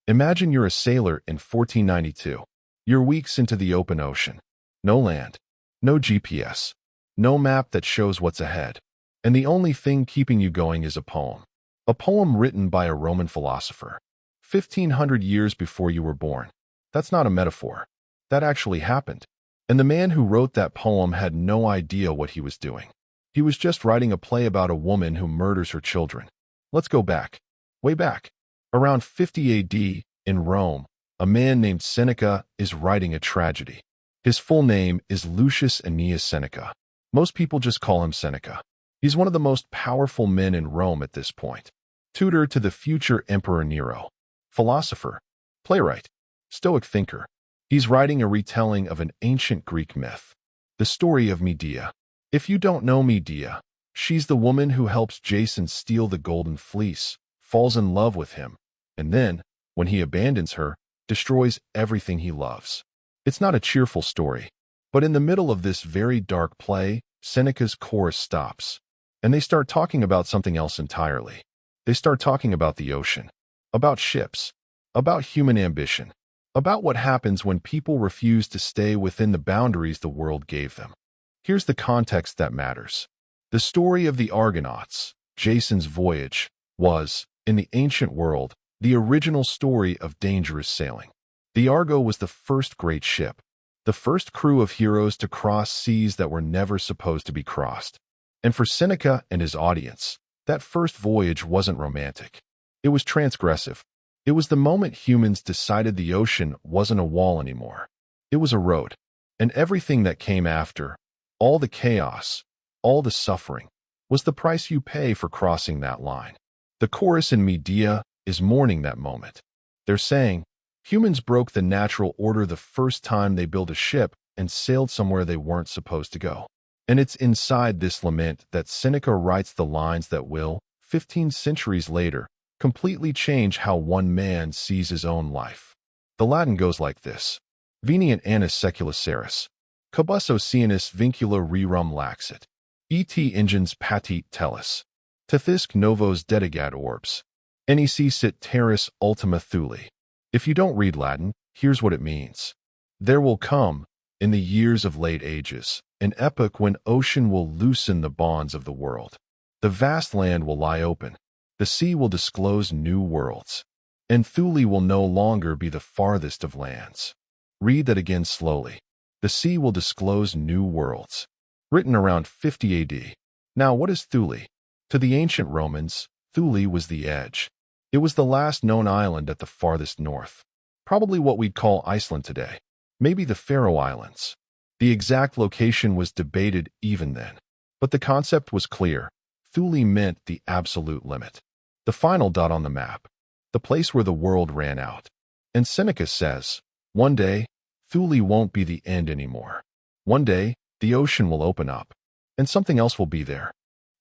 Imagine you're a sailor in 1492. You're weeks into the open ocean. No land, no GPS, no map that shows what's ahead. And the only thing keeping you going is a poem. A poem written by a Roman philosopher. 1500 years before you were born. That's not a metaphor. That actually happened. And the man who wrote that poem had no idea what he was doing. He was just writing a play about a woman who murders her children. Let's go back. Way back. Around 50 AD, in Rome, a man named Seneca is writing a tragedy. His full name is Lucius Annaeus Seneca. Most people just call him Seneca. He's one of the most powerful men in Rome at this point. Tutor to the future Emperor Nero. Philosopher. Playwright. Stoic thinker. He's writing a retelling of an ancient Greek myth. The story of Medea. If you don't know Medea, she's the woman who helps Jason steal the golden fleece, falls in love with him, and then, when he abandons her, destroys everything he loves. It's not a cheerful story, but in the middle of this very dark play, Seneca's chorus stops, and they start talking about something else entirely. They start talking about the ocean, about ships, about human ambition, about what happens when people refuse to stay within the boundaries the world gave them. Here's the context that matters. The story of the Argonauts, Jason's voyage, was, in the ancient world, the original story of dangerous sailing. The Argo was the first great ship, the first crew of heroes to cross seas that were never supposed to be crossed. And for Seneca and his audience, that first voyage wasn't romantic. It was transgressive. It was the moment humans decided the ocean wasn't a wall anymore. It was a road. And everything that came after, all the chaos, all the suffering, was the price you pay for crossing that line. The chorus in Medea is mourning that moment. They're saying, humans broke the natural order the first time they built a ship and sailed somewhere they weren't supposed to go. And it's inside this lament that Seneca writes the lines that will, 15 centuries later, completely change how one man sees his own life. The Latin goes like this: Venient annus secula seris, cobus oceanus vincula rerum laxit, et ingens patit tellus, tethisque novos dedigat orbs, nec sit terris ultima thule. If you don't read Latin, here's what it means. There will come, in the years of late ages, an epoch when ocean will loosen the bonds of the world. The vast land will lie open. The sea will disclose new worlds. And Thule will no longer be the farthest of lands. Read that again slowly. The sea will disclose new worlds. Written around 50 AD. Now, what is Thule? To the ancient Romans, Thule was the edge. It was the last known island at the farthest north. Probably what we'd call Iceland today. Maybe the Faroe Islands. The exact location was debated even then. But the concept was clear. Thule meant the absolute limit. The final dot on the map. The place where the world ran out. And Seneca says, one day, Thule won't be the end anymore. One day, the ocean will open up. And something else will be there.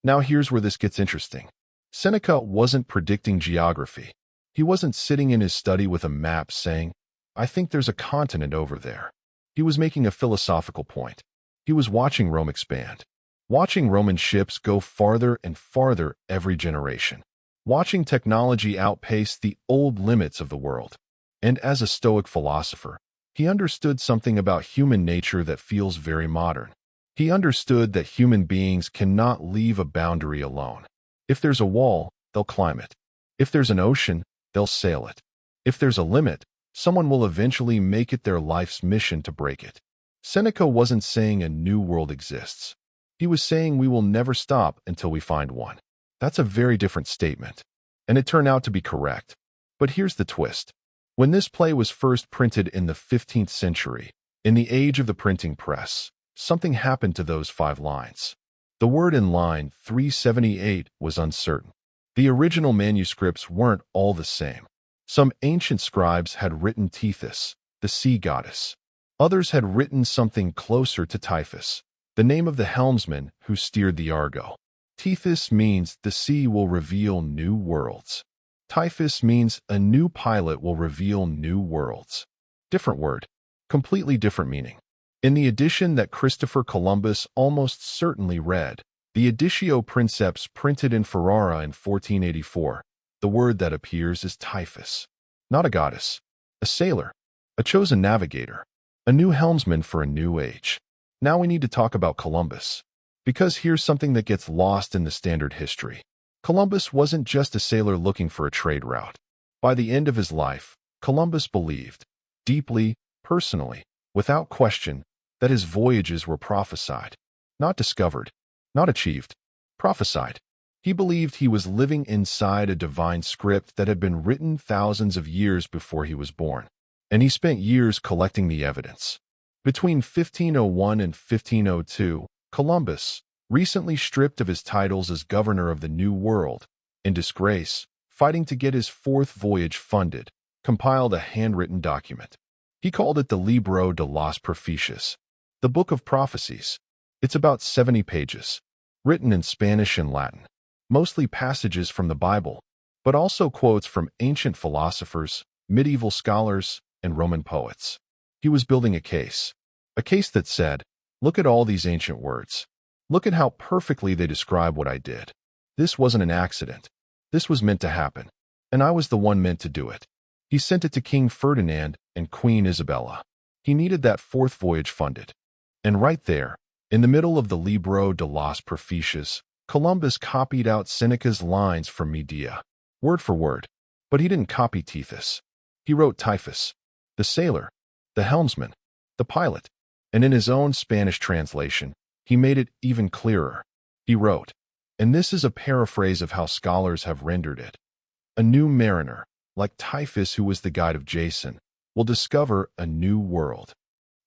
Now here's where this gets interesting. Seneca wasn't predicting geography. He wasn't sitting in his study with a map saying, I think there's a continent over there. He was making a philosophical point. He was watching Rome expand. Watching Roman ships go farther and farther every generation. Watching technology outpace the old limits of the world. And as a Stoic philosopher, he understood something about human nature that feels very modern. He understood that human beings cannot leave a boundary alone. If there's a wall, they'll climb it. If there's an ocean, they'll sail it. If there's a limit, someone will eventually make it their life's mission to break it. Seneca wasn't saying a new world exists. He was saying we will never stop until we find one. That's a very different statement. And it turned out to be correct. But here's the twist. When this play was first printed in the 15th century, in the age of the printing press, something happened to those 5 lines. The word in line 378 was uncertain. The original manuscripts weren't all the same. Some ancient scribes had written Tethys, the sea goddess. Others had written something closer to Typhus, the name of the helmsman who steered the Argo. Tethys means the sea will reveal new worlds. Typhus means a new pilot will reveal new worlds. Different word, completely different meaning. In the edition that Christopher Columbus almost certainly read, the Editio Princeps printed in Ferrara in 1484, the word that appears is typhus. not a goddess, a sailor, a chosen navigator, a new helmsman for a new age. Now we need to talk about Columbus, because here's something that gets lost in the standard history. Columbus wasn't just a sailor looking for a trade route. By the end of his life, Columbus believed, deeply, personally, without question, that his voyages were prophesied, not discovered, not achieved, prophesied. He believed he was living inside a divine script that had been written thousands of years before he was born, and he spent years collecting the evidence. Between 1501 and 1502, Columbus, recently stripped of his titles as governor of the New World, in disgrace, fighting to get his fourth voyage funded, compiled a handwritten document. He called it the Libro de las Profecías, the Book of Prophecies. It's about 70 pages, written in Spanish and Latin, mostly passages from the Bible, but also quotes from ancient philosophers, medieval scholars, and Roman poets. He was building a case that said, look at all these ancient words. Look at how perfectly they describe what I did. This wasn't an accident. This was meant to happen, and I was the one meant to do it. He sent it to King Ferdinand and Queen Isabella. He needed that fourth voyage funded. And right there, in the middle of the Libro de las Profecías, Columbus copied out Seneca's lines from Medea, word for word. But he didn't copy Tethys. He wrote typhus, the sailor, the helmsman, the pilot, and in his own Spanish translation, he made it even clearer. He wrote, and this is a paraphrase of how scholars have rendered it, a new mariner, like Typhus who was the guide of Jason, will discover a new world.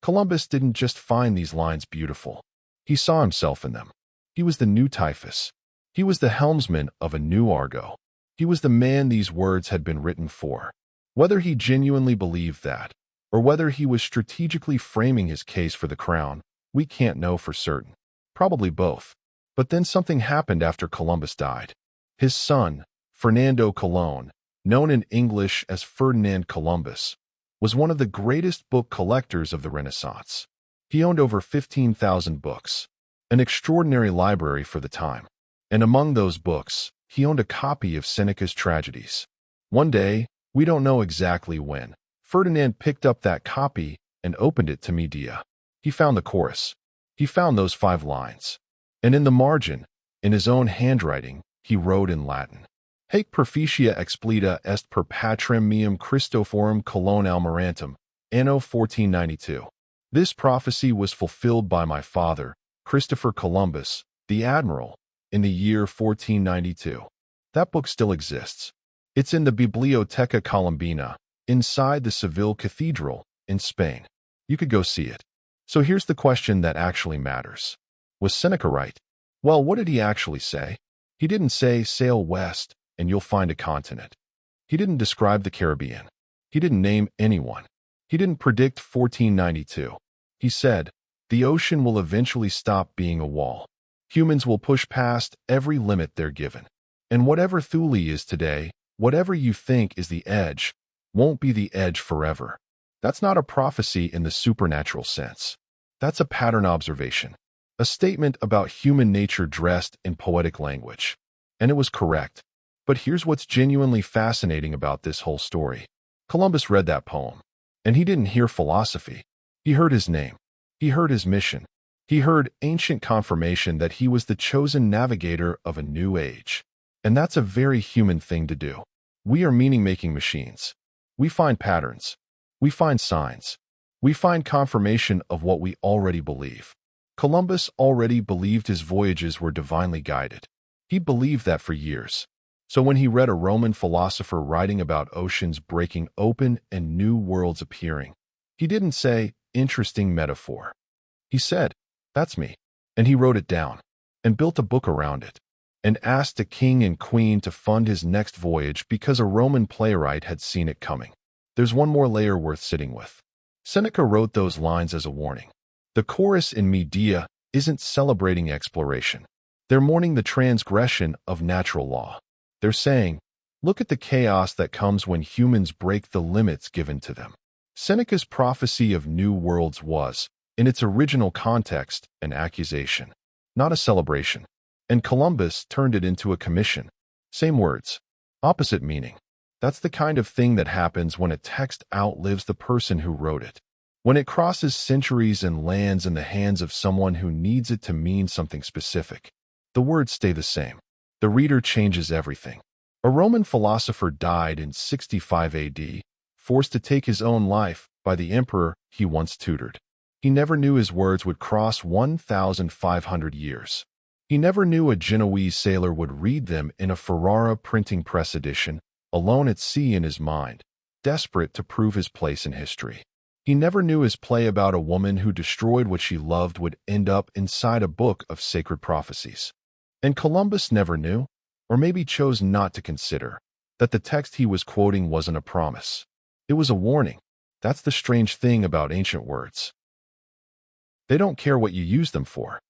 Columbus didn't just find these lines beautiful. He saw himself in them. He was the new Typhus. He was the helmsman of a new Argo. He was the man these words had been written for. Whether he genuinely believed that, or whether he was strategically framing his case for the crown, we can't know for certain. Probably both. But then something happened after Columbus died. His son, Fernando Colón, known in English as Ferdinand Columbus, was one of the greatest book collectors of the Renaissance. He owned over 15,000 books, an extraordinary library for the time. And among those books, he owned a copy of Seneca's Tragedies. One day, we don't know exactly when, Ferdinand picked up that copy and opened it to Medea. He found the chorus. He found those 5 lines. And in the margin, in his own handwriting, he wrote in Latin, Haec proficia explicita est per patrem meum Christophorum Colon Almirantum, anno 1492. This prophecy was fulfilled by my father, Christopher Columbus, the admiral, in the year 1492. That book still exists. It's in the Biblioteca Colombina, inside the Seville Cathedral, in Spain. You could go see it. So here's the question that actually matters. Was Seneca right? Well, what did he actually say? He didn't say, sail west, and you'll find a continent. He didn't describe the Caribbean. He didn't name anyone. He didn't predict 1492. He said, the ocean will eventually stop being a wall. Humans will push past every limit they're given. And whatever Thule is today, whatever you think is the edge, won't be the edge forever. That's not a prophecy in the supernatural sense. That's a pattern observation, a statement about human nature dressed in poetic language. And it was correct. But here's what's genuinely fascinating about this whole story. Columbus read that poem, and he didn't hear philosophy. He heard his name. He heard his mission. He heard ancient confirmation that he was the chosen navigator of a new age. And that's a very human thing to do. We are meaning-making machines. We find patterns. We find signs. We find confirmation of what we already believe. Columbus already believed his voyages were divinely guided. He believed that for years. So when he read a Roman philosopher writing about oceans breaking open and new worlds appearing, he didn't say, interesting metaphor. He said, that's me. And he wrote it down, and built a book around it, and asked a king and queen to fund his next voyage because a Roman playwright had seen it coming. There's one more layer worth sitting with. Seneca wrote those lines as a warning. The chorus in Medea isn't celebrating exploration. They're mourning the transgression of natural law. They're saying, look at the chaos that comes when humans break the limits given to them. Seneca's prophecy of new worlds was, in its original context, an accusation, not a celebration. And Columbus turned it into a commission. Same words, opposite meaning. That's the kind of thing that happens when a text outlives the person who wrote it. When it crosses centuries and lands in the hands of someone who needs it to mean something specific. The words stay the same. The reader changes everything. A Roman philosopher died in 65 AD, forced to take his own life by the emperor he once tutored. He never knew his words would cross 1,500 years. He never knew a Genoese sailor would read them in a Ferrara printing press edition, alone at sea in his mind, desperate to prove his place in history. He never knew his play about a woman who destroyed what she loved would end up inside a book of sacred prophecies. And Columbus never knew, or maybe chose not to consider, that the text he was quoting wasn't a promise. It was a warning. That's the strange thing about ancient words. They don't care what you use them for.